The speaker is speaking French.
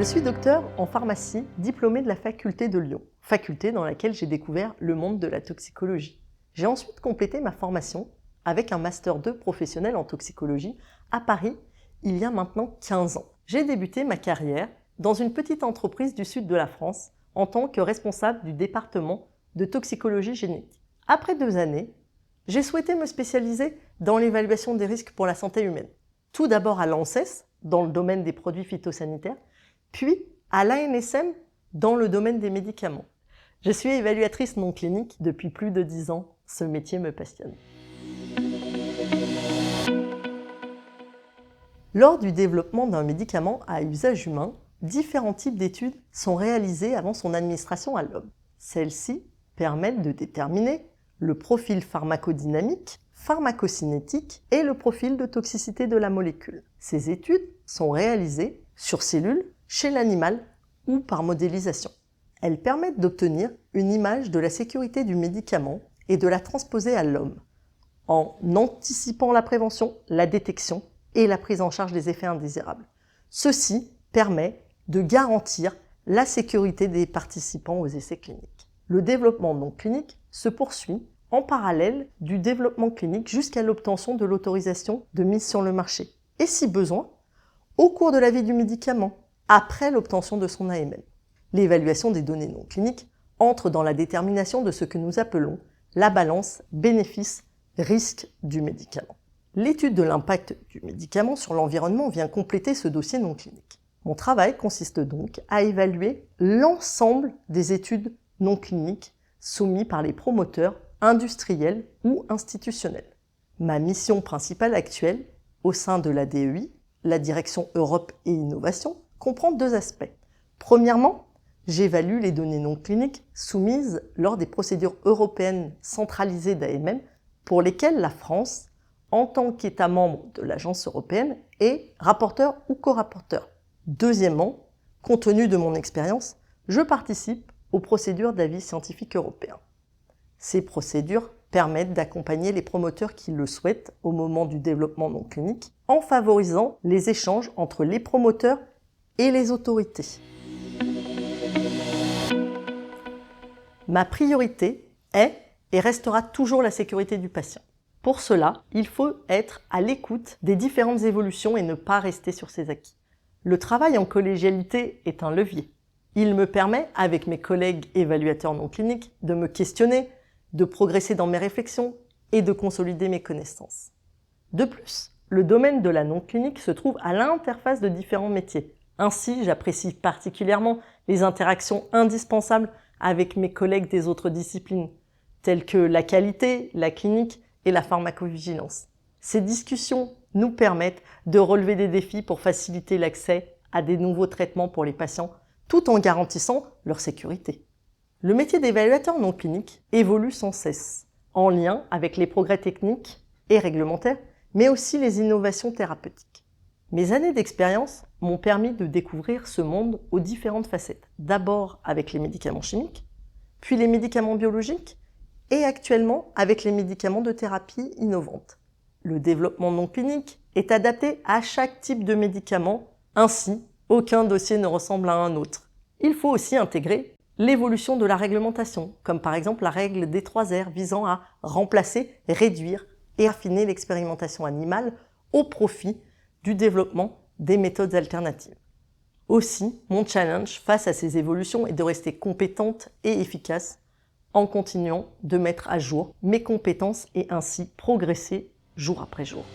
Je suis docteur en pharmacie, diplômée de la faculté de Lyon, faculté dans laquelle j'ai découvert le monde de la toxicologie. J'ai ensuite complété ma formation avec un Master 2 professionnel en toxicologie à Paris il y a maintenant 15 ans. J'ai débuté ma carrière dans une petite entreprise du sud de la France en tant que responsable du département de toxicologie génétique. Après 2 années, j'ai souhaité me spécialiser dans l'évaluation des risques pour la santé humaine. Tout d'abord à l'ANSES, dans le domaine des produits phytosanitaires, puis à l'ANSM, dans le domaine des médicaments. Je suis évaluatrice non clinique depuis plus de 10 ans. Ce métier me passionne. Lors du développement d'un médicament à usage humain, différents types d'études sont réalisées avant son administration à l'homme. Celles-ci permettent de déterminer le profil pharmacodynamique, pharmacocinétique et le profil de toxicité de la molécule. Ces études sont réalisées sur cellules, chez l'animal ou par modélisation. Elles permettent d'obtenir une image de la sécurité du médicament et de la transposer à l'homme, en anticipant la prévention, la détection et la prise en charge des effets indésirables. Ceci permet de garantir la sécurité des participants aux essais cliniques. Le développement non clinique se poursuit en parallèle du développement clinique jusqu'à l'obtention de l'autorisation de mise sur le marché. Et si besoin, au cours de la vie du médicament, après l'obtention de son AMM. L'évaluation des données non cliniques entre dans la détermination de ce que nous appelons la balance bénéfice-risque du médicament. L'étude de l'impact du médicament sur l'environnement vient compléter ce dossier non clinique. Mon travail consiste donc à évaluer l'ensemble des études non cliniques soumises par les promoteurs industriels ou institutionnels. Ma mission principale actuelle, au sein de la DEI, la Direction Europe et Innovation, comprend 2 aspects. Premièrement, j'évalue les données non cliniques soumises lors des procédures européennes centralisées d'AMM pour lesquelles la France, en tant qu'État membre de l'Agence européenne, est rapporteur ou co-rapporteur. Deuxièmement, compte tenu de mon expérience, je participe aux procédures d'avis scientifique européen. Ces procédures permettent d'accompagner les promoteurs qui le souhaitent au moment du développement non clinique en favorisant les échanges entre les promoteurs et les autorités. Ma priorité est et restera toujours la sécurité du patient. Pour cela, il faut être à l'écoute des différentes évolutions et ne pas rester sur ses acquis. Le travail en collégialité est un levier. Il me permet, avec mes collègues évaluateurs non cliniques, de me questionner, de progresser dans mes réflexions et de consolider mes connaissances. De plus, le domaine de la non clinique se trouve à l'interface de différents métiers. Ainsi, j'apprécie particulièrement les interactions indispensables avec mes collègues des autres disciplines, telles que la qualité, la clinique et la pharmacovigilance. Ces discussions nous permettent de relever des défis pour faciliter l'accès à des nouveaux traitements pour les patients, tout en garantissant leur sécurité. Le métier d'évaluateur non clinique évolue sans cesse, en lien avec les progrès techniques et réglementaires, mais aussi les innovations thérapeutiques. Mes années d'expérience m'ont permis de découvrir ce monde aux différentes facettes. D'abord avec les médicaments chimiques, puis les médicaments biologiques et actuellement avec les médicaments de thérapie innovantes. Le développement non clinique est adapté à chaque type de médicament, ainsi aucun dossier ne ressemble à un autre. Il faut aussi intégrer l'évolution de la réglementation, comme par exemple la règle des 3 R visant à remplacer, réduire et affiner l'expérimentation animale au profit du développement des méthodes alternatives. Aussi, mon challenge face à ces évolutions est de rester compétente et efficace en continuant de mettre à jour mes compétences et ainsi progresser jour après jour.